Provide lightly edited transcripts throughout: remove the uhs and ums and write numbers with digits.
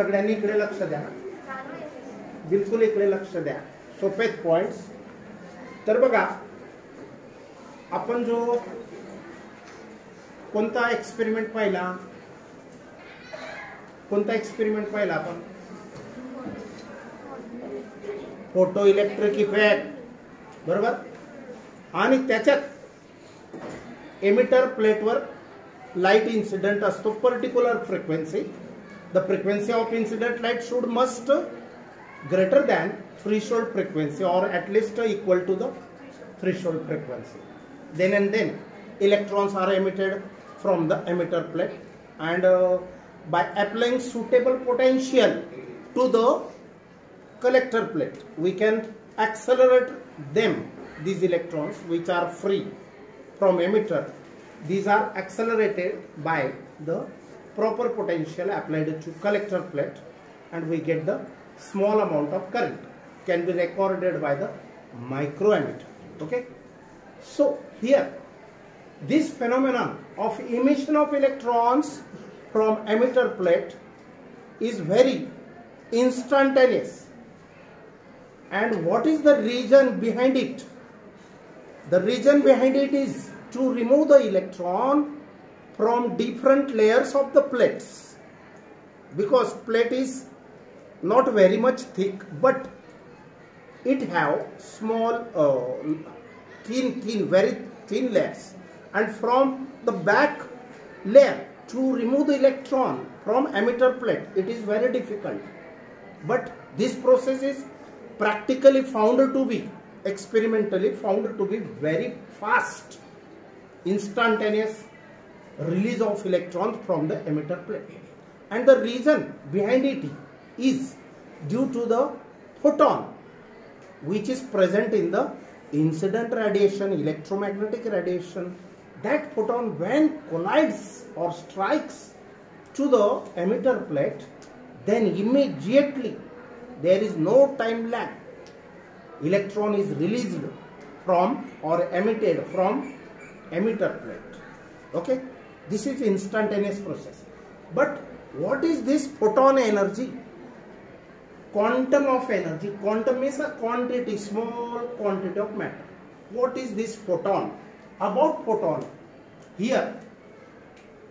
सगळ्यांनी इकडे लक्ष द्या, बिलकुल इकडे लक्ष द्या, सोपेत पॉइंट्स. तर बघा, आपण जो कोणता एक्सपेरिमेंट पाहिला, आपण फोटो इलेक्ट्रिक इफेक्ट, बरोबर. आणि त्याच्यात एमिटर प्लेटवर लाईट इन्सिडेंट असतो particular frequency. The frequency of incident light should must greater than threshold frequency or at least equal to the threshold frequency. Then and then electrons are emitted from the emitter plate, and by applying suitable potential to the collector plate we can accelerate them. These electrons which are free from emitter, these are accelerated by the proper potential applied to collector plate, and we get the small amount of current can be recorded by the microemitter. Okay, so here this phenomenon of emission of electrons from emitter plate is very instantaneous. And what is the reason behind it? The reason behind it is to remove the electron from different layers of the plates, because plate is not very much thick, but it have small very thin layers, and from the back layer to remove the electron from emitter plate it is very difficult. But this process is practically found to be, experimentally found to be very fast, instantaneous release of electrons from the emitter plate. And the reason behind it is due to the photon which is present in the incident radiation, electromagnetic radiation. That photon when collides or strikes to the emitter plate, then immediately there is no time lag, electron is released from or emitted from emitter plate. Okay, this is instantaneous process. But what is this photon energy? Quantum of energy. Quantum means a quantity, small quantity of matter. What is this photon? About photon, here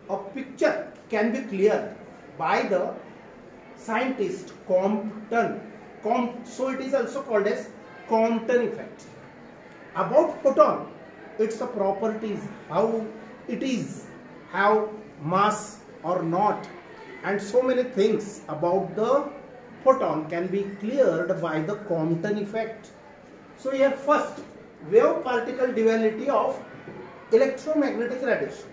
a picture can be cleared by the scientist Compton. So it is also called as Compton effect. About photon, its properties, how it is, have mass or not, and so many things about the photon can be cleared by the Compton effect. So here first, wave particle duality of electromagnetic radiation.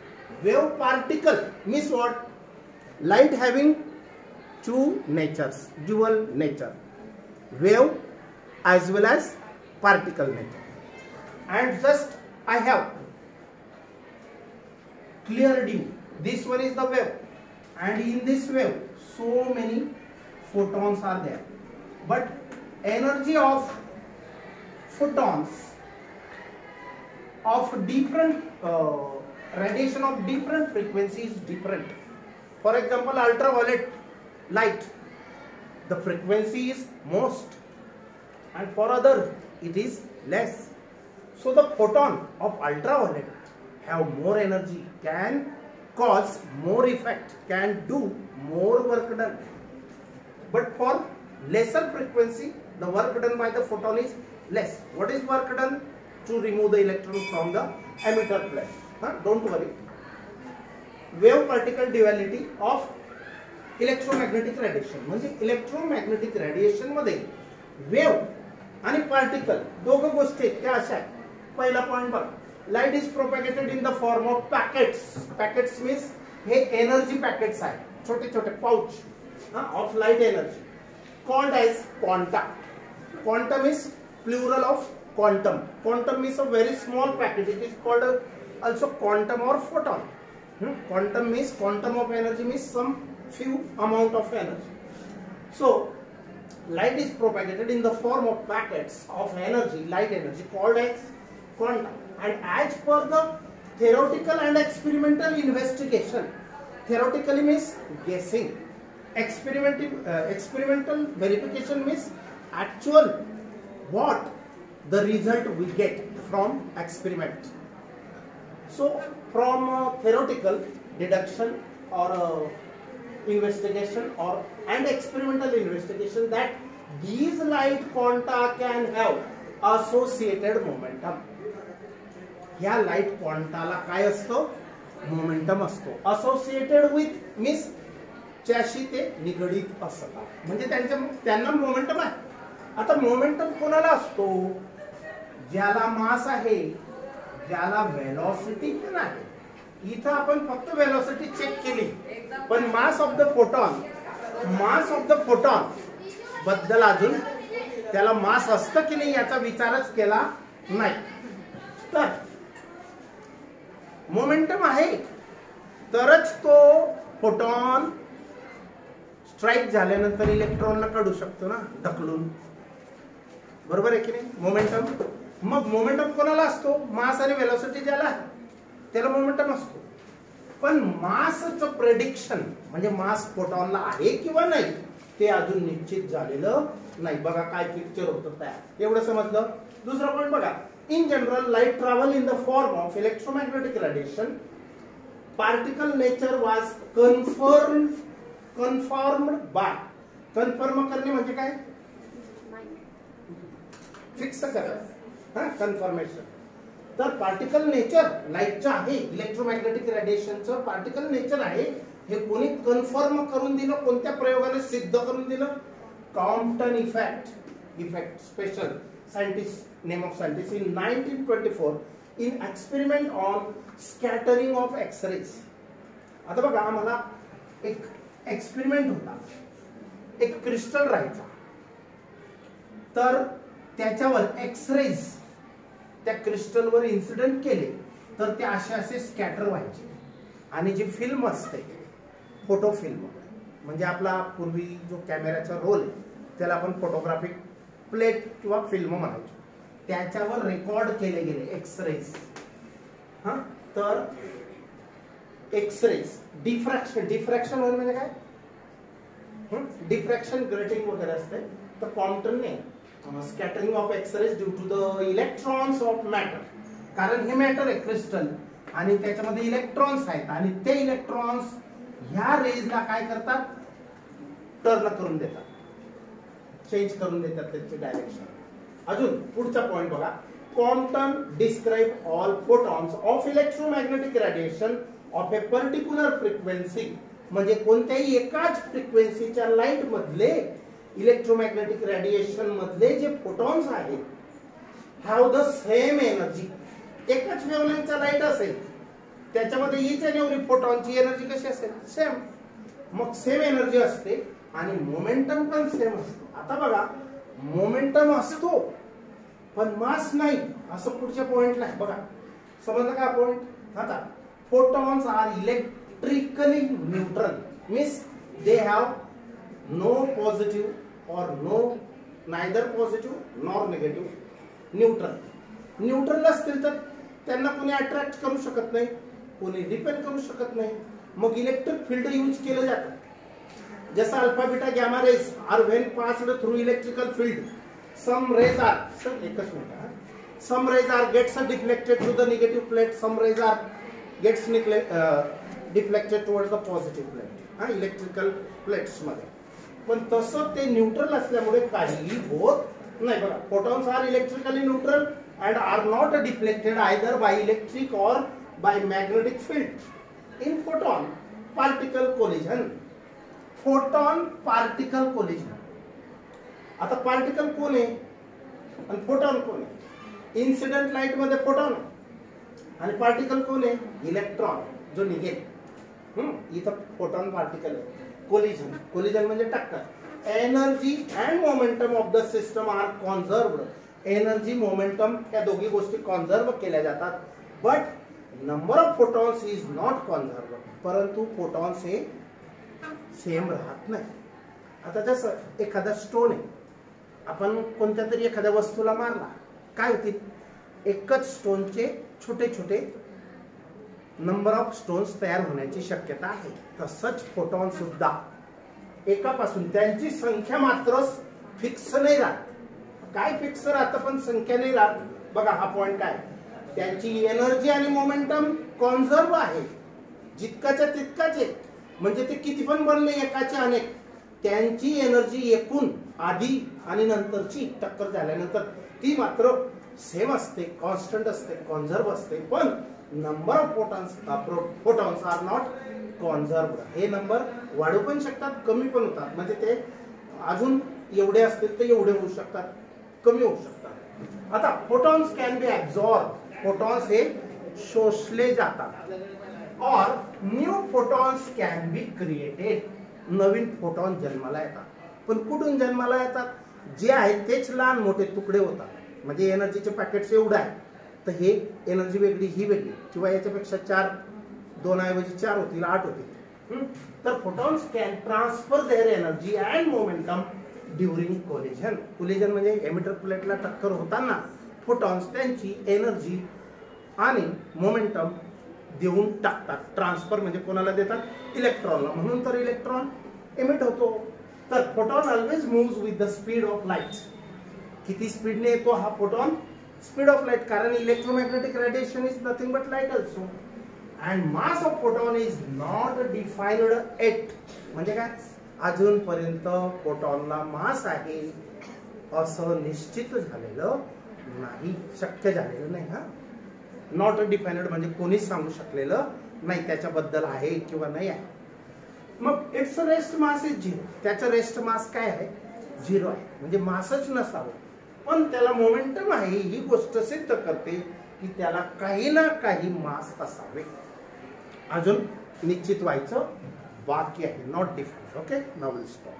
Wave particle means what? Light having two natures, dual nature, wave as well as particle nature. And just I have cleared you, this one is the wave, and in this wave so many photons are there, but energy of photons of different radiation of different frequencies is different. For example, ultraviolet light, the frequency is most, and for other it is less. So the photon of ultraviolet have more energy, can cause more effect, can do more work done. But for lesser frequency, the work done by the photon is less. What is work done? To remove the electron from the emitter plate. Don't worry. Wave particle duality of electromagnetic radiation. म्हणजे electromagnetic radiation मध्ये wave आणि particle दोघं गोष्टी त्या अशा आहेत. पहिला point बघा, light is propagated in the form of packets. Packets means हे एनर्जी पॅकेट्स आहेत, छोटे छोटे pouch of light energy, called as quanta. Quantum is plural of quantum. Quantum means a very small packet. It is called also quantum or photon. Quantum means quantum of energy means some few amount of energy. So light is propagated in the form of packets of energy, light energy, called as quantum. And as per the theoretical and experimental investigation, theoretically means guessing, experimental verification means actual what the result we get from experiment. So from theoretical deduction or investigation or and experimental investigation that these light quanta can have associated momentum. ह्या light क्वांटाला काय असतं? Momentum असतो. Associated with means च्याशी ते निगडीत असतात, म्हणजे त्यांना momentum आहे. आता मोमेंटम कोणाला असतो? ज्याला मास आहे, ज्याला वेलोसिटी पण आहे. इथं आपण फक्त वेलोसिटी चेक केली, पण मास ऑफ द फोटॉन बद्दल अजून त्याला मास असतं की नाही याचा विचारच केला नाही. तर मोमेंटम आहे तरच तो फोटॉन स्ट्राइक झाल्यानंतर इलेक्ट्रॉनला काढू शकतो ना ढकलून, बरोबर आहे की नाही? मोमेंटम. मग मोमेंटम कोणाला असतो? मास आणि वेलोसिटी ज्याला त्याला मोमेंटम असतो. पण मासचं प्रेडिक्शन म्हणजे मास फोटॉनला आहे किंवा नाही ते अजून निश्चित झालेलं नाही. बघा काय पिक्चर होतं तयार. एवढं समजलं. दुसरा पॉइंट बघा. In general, light travel in the form of electromagnetic radiation. Particle nature was confirmed by. Confirm करणे म्हणजे काय? फिक्स करा. कन्फर्मेशन. तर पार्टिकल नेचर लाईटचं आहे, इलेक्ट्रोमॅग्नेटिक रेडिएशनचं पार्टिकल नेचर आहे हे कोणी कन्फर्म करून दिलं? कोणत्या प्रयोगाने सिद्ध करून दिलं? Compton effect special scientist name of scientist in 1924 in experiment on scattering of X-rays. आता बघा आम्हाला एक एक्सपेरिमेंट होता. एक क्रिस्टल राहायचा, तर त्याच्यावर एक्सरेज त्या क्रिस्टलवर इन्सिडेंट केले तर ते असे स्कॅटर व्हायचे. आणि जी फिल्म असते फोटो फिल्म म्हणजे आपला पूर्वी जो कॅमेराचा रोल आहे त्याला आपण फोटोग्राफिक प्लेट किंवा फिल्म म्हणायचो. त्याच्यावर रेकॉर्ड केले गेले एक्सरेज. तर एक्सरेज डिफ्रॅक्शन म्हणजे काय? डिफ्रॅक्शन ग्रेटिंग वगैरे असते. तर कॉम्प्टनने scattering of X-rays due to the electrons of matter, कारण हे मॅटर आहे क्रिस्टल आणि त्याच्यामध्ये इलेक्ट्रॉन्स आहेत आणि ते इलेक्ट्रॉन्स ह्या रेजला काय करतात? टर्न करून देतात, चेंज करून देतात त्याची डायरेक्शन. अजून पुढचा पॉइंट बघा. Compton describe all photons of electromagnetic radiation of A particular frequency. म्हणजे कोणत्याही एकाच फ्रिक्वेन्सीच्या लाईट मधले इलेक्ट्रोमॅग्नेटिक रेडिएशन मधले जे फोटॉन्स आहेत हॅव द सेम एनर्जी. एकाच वेव्हलेंथचा लाईट असेल त्याच्यामध्ये ईच अँड एव्हरी फोटॉनची एनर्जी कशी असेल? सेम. मग सेम एनर्जी असते आणि मोमेंटम पण सेम असतो. आता बघा मोमेंटम असतो पण मास नाही असं पुढच्या पॉइंटला बघा. समजलं का पॉइंट? आता photons are electrically neutral means they have no positive or no neither positive nor negative. Neutral असतील तर त्यांना कोणी अट्रॅक्ट करू शकत नाही, कोणी रिपेल करू शकत नाही. मग इलेक्ट्रिक फील्ड यूज केलं जातं. जैसा alpha beta gamma rays are when passed through electrical field some rays are gets deflected to the negative plate, some rays are gets deflected towards the positive plate electrical plates मध्ये. पण तसं ते neutral असल्यामुळे काहीही होत नाही. बघा photons are electrically neutral and are not deflected either by electric or by magnetic field. In photon particle collision. Photon particle collision. आता पार्टिकल कोण आहे आणि फोटॉन कोण आहे? इन्सिडेंट लाईट मध्ये फोटॉन आणि पार्टिकल कोण आहे? इलेक्ट्रॉन जो निघेल. इथं फोटॉन पार्टिकल आहे. कोलिजन म्हणजे टक्कर. Energy and momentum of the system are conserved. Energy momentum या दोघी गोष्टी कॉन्झर्व केल्या जातात. But number of photons is not conserve. परंतु फोटॉन्स हे सेम राहत नाही. आता जसं एखादा स्टोन आहे, आपण कोणत्या तरी एखाद्या वस्तूला मारला काय होतील? एकच स्टोनचे छोटे छोटे नंबर ऑफ स्टोन्स तयार होण्याची शक्यता आहे. तसंच फोटॉन सुद्धा एकापासून त्यांची संख्या मात्र फिक्स नाही राहत. काय फिक्स राहतं पण संख्या नाही राहत. बघा हा पॉइंट काय, त्यांची एनर्जी आणि मोमेंटम कॉन्झर्व आहे, जितकाच्या तितकाच आहे. म्हणजे ते किती पण बनले एकाचे अनेक, त्यांची एनर्जी एकूण आधी आणि नंतरची टक्कर झाल्यानंतर ती मात्र सेम असते, कॉन्स्टंट असते, कॉन्झर्व असते. पण number of photons are not conserved. हे नंबर वाढू पण शकतात, कमी पण होतात. म्हणजे ते अजून एवढे असतील तर एवढे होऊ शकतात, कमी होऊ शकतात. आता photons can be absorb. Photons हे शोषले जातात. और new photons can be created. Naveen photon जन्माला येतात. पण कुठून जन्माला येतात? जे आहेत तेच लहान मोठे तुकडे होतात. म्हणजे एनर्जीचे पॅकेट्स एवढं आहे तर हे एनर्जी वेगळी, ही वेगळी, किंवा याच्यापेक्षा 4, 2 ऐवजी 4 होतील, 8 होतील. तर photons can transfer their energy and momentum during collision. Collision म्हणजे एमिटर प्लेटला टक्कर होताना फोटॉन्स त्यांची एनर्जी आणि मोमेंटम देऊन टाकतात. ट्रान्सफर म्हणजे कोणाला देतात? इलेक्ट्रॉनला. म्हणून तर इलेक्ट्रॉन एमिट होतो. तर photon always moves with the speed of light. किती स्पीडने येतो हा फोटॉन? Speed of light. कारण electromagnetic radiation is nothing but light also. And mass of photon is not defined yet. म्हणजे काय? अजूनपर्यंत फोटॉनला मास आहे असं निश्चित झालेलं नाही, शक्य झालेलं नाही. हा नॉट डिफाइन्ड म्हणजे कोणीच सांगू शकलेलं नाही त्याच्याबद्दल आहे किंवा नाही आहे. मग इट्स रेस्ट मास इज 0. त्याचं रेस्ट मास काय आहे? 0 आहे. म्हणजे मासच नसावं, पण त्याला मोमेंटम आहे. ही गोष्ट सिद्ध करते की त्याला काही ना काही मास असावे. अजून निश्चित व्हायचं बाकी आहे. Not defined. Okay, now will stop.